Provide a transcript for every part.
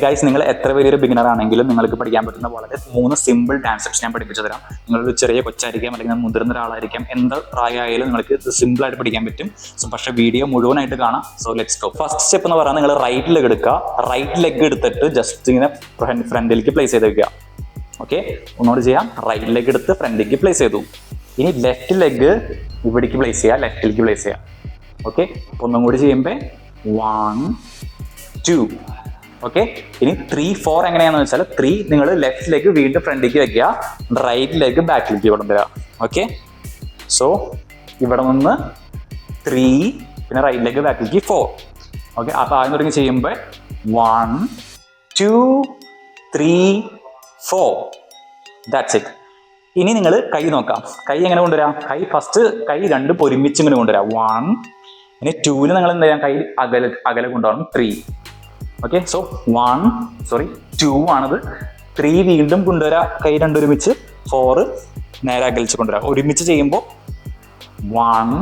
Guys, നിങ്ങൾ എത്ര വലിയൊരു ബിഗിനർ ആണെങ്കിലും നിങ്ങൾക്ക് പഠിക്കാൻ പറ്റുന്ന വളരെ 3 സിമ്പിൾ ഡാൻസ് സ്റ്റെപ്സ് ഞാൻ പഠിപ്പിച്ചു തരാം. നിങ്ങളൊരു ചെറിയ കൊച്ചായിരിക്കാം അല്ലെങ്കിൽ മുതിർന്ന ഒരാളായിരിക്കാം, എന്ത് പ്രായമായാലും നിങ്ങൾക്ക് ഇത് സിമ്പിൾ ആയിട്ട് പഠിക്കാൻ പറ്റും. സോ പക്ഷേ വീഡിയോ മുഴുവനായിട്ട് കാണാം. So let's go. First step എന്ന് പറഞ്ഞാൽ നിങ്ങൾ റൈറ്റ് ലെഗ് എടുക്കുക. റൈറ്റ് ലെഗ് എടുത്തിട്ട് ജസ്റ്റ് ഇങ്ങനെ ഫ്രണ്ടിലേക്ക് പ്ലേസ് ചെയ്ത് വെക്കുക. ഓക്കെ, ഒന്നുകൂടി ചെയ്യാം. റൈറ്റ് ലെഗ് എടുത്ത് ഫ്രണ്ടിലേക്ക് പ്ലേസ് ചെയ്തു. ഇനി ലെഫ്റ്റ് ലെഗ് ഇവിടേക്ക് പ്ലേസ് ചെയ്യുക, ലെഫ്റ്റിലേക്ക് പ്ലേസ് ചെയ്യുക. ഓക്കെ, അപ്പോൾ ഒന്നും കൂടി ചെയ്യുമ്പോൾ 1 2. ഓക്കെ, ഇനി 3 4 എങ്ങനെയാണെന്ന് വെച്ചാൽ 3 നിങ്ങൾ ലെഫ്റ്റ് ലെഗ് വീണ്ടും ഫ്രണ്ടിലേക്ക് വെക്കുക, റൈറ്റ് ലെഗ് ബാക്കിലേക്ക് കൊണ്ടുവരിക. ഓക്കെ, സോ ഇവിടെ നിന്ന് 3 പിന്നെ റൈറ്റ് ലെഗ് ബാക്കിലേക്ക് 4. ഓക്കെ, അപ്പോൾ ആദ്യം തുടങ്ങി ചെയ്യുമ്പോൾ 1 2 3 4. That's it. ഇനി നിങ്ങൾ കൈ നോക്കാം. കൈ എങ്ങനെ കൊണ്ടുവരാം? കൈ രണ്ടും ഒരുമിച്ച് ഇങ്ങനെ കൊണ്ടുവരാം. 1. ഇനി 2 നിങ്ങൾ എന്ത് ചെയ്യാം? കൈ അകലെ കൊണ്ടുവരണം. 3. ഓക്കെ, സോ 2 ആണത്. 3 വീണ്ടും കൊണ്ടുവരാം, കൈ രണ്ടും ഒരുമിച്ച്. 4 നേരെ അകലിച്ച് കൊണ്ടുവരാം. ഒരുമിച്ച് ചെയ്യുമ്പോൾ 1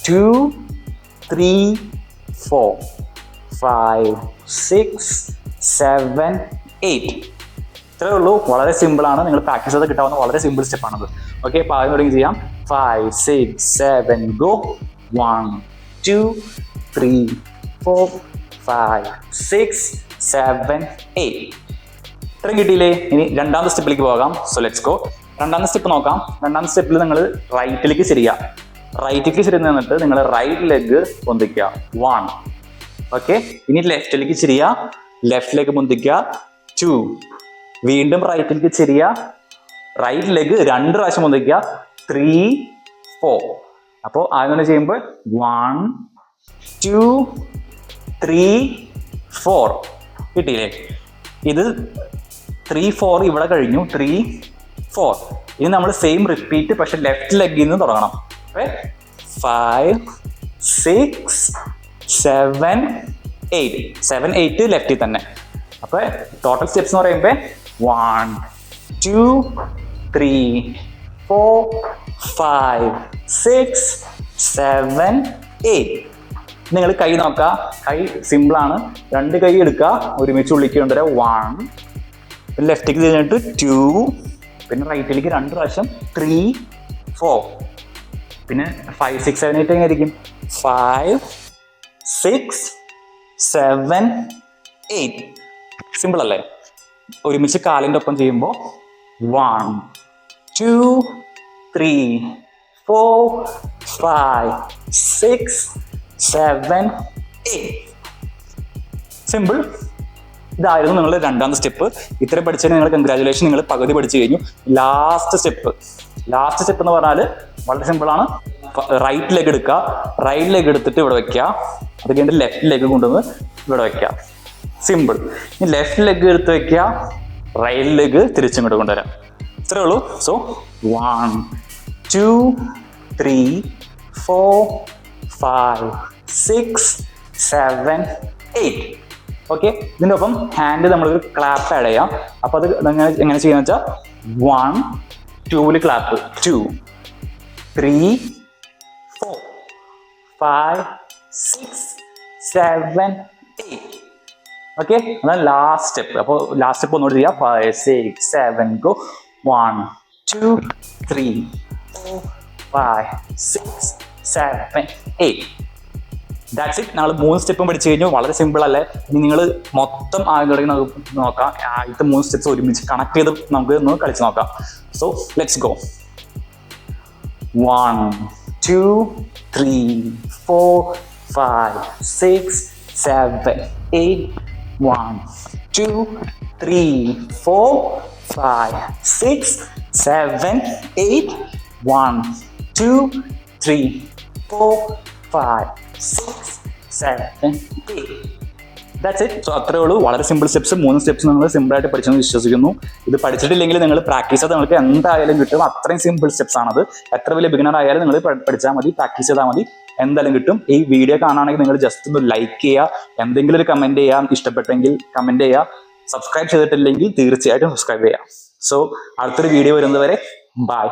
2 3 4 5 6 7 8. ഇത്രേ ഉള്ളൂ. വളരെ സിമ്പിൾ ആണ്. നിങ്ങൾ പ്രാക്ടീസ് ചെയ്ത് കിട്ടാവുന്ന വളരെ സിമ്പിൾ സ്റ്റെപ്പ് ആണത്. ഓക്കെ, അപ്പോൾ ആദ്യം തുടങ്ങി ചെയ്യാം. 5 6 7 ഗോ. 1 2 3 4 5 6 7 8. ഇത്രയും കിട്ടിയില്ലേ? ഇനി രണ്ടാമത്തെ സ്റ്റെപ്പിലേക്ക് പോകാം. So let's go. രണ്ടാമത്തെ സ്റ്റെപ്പ് നോക്കാം. രണ്ടാമത്തെ സ്റ്റെപ്പിൽ നിങ്ങൾ റൈറ്റിലേക്ക് ശരിയാ. റൈറ്റിലേക്ക് ശരി നിന്നിട്ട് നിങ്ങൾ റൈറ്റ് ലെഗ് പൊന്തിക്കുക. 1. ഓക്കെ, ഇനി ലെഫ്റ്റിലേക്ക് ശരിയാ. ലെഫ്റ്റ് ലെഗ് പൊന്തിക്കുക. 2. വീണ്ടും റൈറ്റിലേക്ക് ശരിയാ. റൈറ്റ് ലെഗ് 2 പ്രാവശ്യം പൊന്തിക്കുക. 3 4. അപ്പോൾ അങ്ങനെ ചെയ്യുമ്പോൾ 1 2 3 4 കിട്ടിയില്ലേ? ഇത് 3 4 ഇവിടെ കഴിഞ്ഞു. 3 4. ഇനി നമ്മൾ സെയിം റിപ്പീറ്റ്, പക്ഷെ ലെഫ്റ്റ് ലെഗിൽ നിന്ന് തുടങ്ങണം. 5 6 7 8. 7 8 ലെഫ്റ്റിൽ തന്നെ. അപ്പോൾ ടോട്ടൽ സ്റ്റെപ്സ് എന്ന് പറയുമ്പോൾ 1 2 3 4 5 6 7 8. നിങ്ങൾ കൈ നോക്കുക. കൈ സിമ്പിൾ ആണ്. 2 കൈ എടുക്കുക, ഒരുമിച്ച് ഉള്ളിലേക്ക് കൊണ്ടുവരാം. 1. ലെഫ്റ്റിലേക്ക് തിരിഞ്ഞിട്ട് 2. പിന്നെ റൈറ്റിലേക്ക് 2 പ്രാവശ്യം. 3 4. പിന്നെ 5 6 7 8 എങ്ങനെ ആയിരിക്കും? 5 6 7 8. സിമ്പിൾ അല്ലേ? ഒരുമിച്ച് കാലിൻ്റെ ഒപ്പം ചെയ്യുമ്പോൾ 1 2 3 4 5 6 7 8. സിമ്പിൾ. ഇതായിരുന്നു നിങ്ങളുടെ രണ്ടാമത്തെ സ്റ്റെപ്പ്. ഇത്രയും പഠിച്ചതിന് നിങ്ങൾ കൺഗ്രാജുലേഷൻ. നിങ്ങൾ പകുതി പഠിച്ചു കഴിഞ്ഞു. ലാസ്റ്റ് സ്റ്റെപ്പ് എന്ന് പറഞ്ഞാൽ വളരെ സിമ്പിളാണ്. റൈറ്റ് ലെഗ് എടുക്കുക. റൈറ്റ് ലെഗ് എടുത്തിട്ട് ഇവിടെ വെക്കുക. അത് കഴിഞ്ഞിട്ട് ലെഫ്റ്റ് ലെഗ് കൊണ്ടുവന്ന് ഇവിടെ വെക്കുക. സിമ്പിൾ. ഇനി ലെഫ്റ്റ് ലെഗ് എടുത്ത് വെക്കുക, റൈറ്റ് ലെഗ് തിരിച്ചിങ്ങോട്ട് കൊണ്ടുവരാം. ഇത്രേ ഉള്ളൂ. സോ 1 2 3 4 5 6 7 8. ഓക്കെ, ഇതിൻ്റെ ഒപ്പം ഹാൻഡ് നമ്മളൊരു ക്ലാപ്പ് ആഡ് ചെയ്യാം. അപ്പോൾ അത് എങ്ങനെ ചെയ്യുന്ന വെച്ചാൽ 1 2 ക്ലാപ്പ്. 2 3 4 5 6 7 8. ഓക്കെ, അതാണ് ലാസ്റ്റ് സ്റ്റെപ്പ്. അപ്പോൾ ലാസ്റ്റ് സ്റ്റെപ്പ് ഒന്നുകൂടി ചെയ്യാം. 5 6 7 ഗോ. 1 2 3 4 5 6 7 8. That's it. നമ്മൾ 3 സ്റ്റെപ്പും പഠിച്ചു കഴിഞ്ഞു. വളരെ സിമ്പിൾ അല്ലേ? ഇനി നിങ്ങൾ മൊത്തം ആദ്യം തുടങ്ങി നോക്കാം. ആദ്യത്തെ 3 സ്റ്റെപ്സ് ഒരുമിച്ച് കണക്ട് ചെയ്ത് നമുക്ക് ഒന്ന് കളിച്ച് നോക്കാം. So let's go. 1 2 3 4 5 6 7 8. 1 2 3 4 5 6 7 8. 1 2 3 4 5 6 7 8. That's it. So അത്രേ ഉള്ളൂ. വളരെ സിമ്പിൾ സ്റ്റെപ്സ്. 3 സ്റ്റെപ്സ് നിങ്ങൾ സിമ്പിളായിട്ട് പഠിച്ചെന്ന് വിശ്വസിക്കുന്നു. ഇത് പഠിച്ചിട്ടില്ലെങ്കിൽ നിങ്ങൾ പ്രാക്ടീസ് ചെയ്താൽ നിങ്ങൾക്ക് എന്തായാലും കിട്ടും. അത്രയും സിമ്പിൾ സ്റ്റെപ്സ് ആണത്. എത്ര വലിയ ബിഗിനർ ആയാലും നിങ്ങൾ പഠിച്ചാൽ മതി, പ്രാക്ടീസ് ചെയ്താൽ മതി, എന്തായാലും കിട്ടും. ഈ വീഡിയോ കാണുകയാണെങ്കിൽ നിങ്ങൾ ജസ്റ്റ് ഒന്ന് ലൈക്ക് ചെയ്യുക, എന്തെങ്കിലും ഒരു കമൻറ്റ് ചെയ്യാം, ഇഷ്ടപ്പെട്ടെങ്കിൽ കമൻറ്റ് ചെയ്യുക. സബ്സ്ക്രൈബ് ചെയ്തിട്ടില്ലെങ്കിൽ തീർച്ചയായിട്ടും സബ്സ്ക്രൈബ് ചെയ്യാം. സോ അടുത്തൊരു വീഡിയോ വരുന്നത് വരെ ബൈ.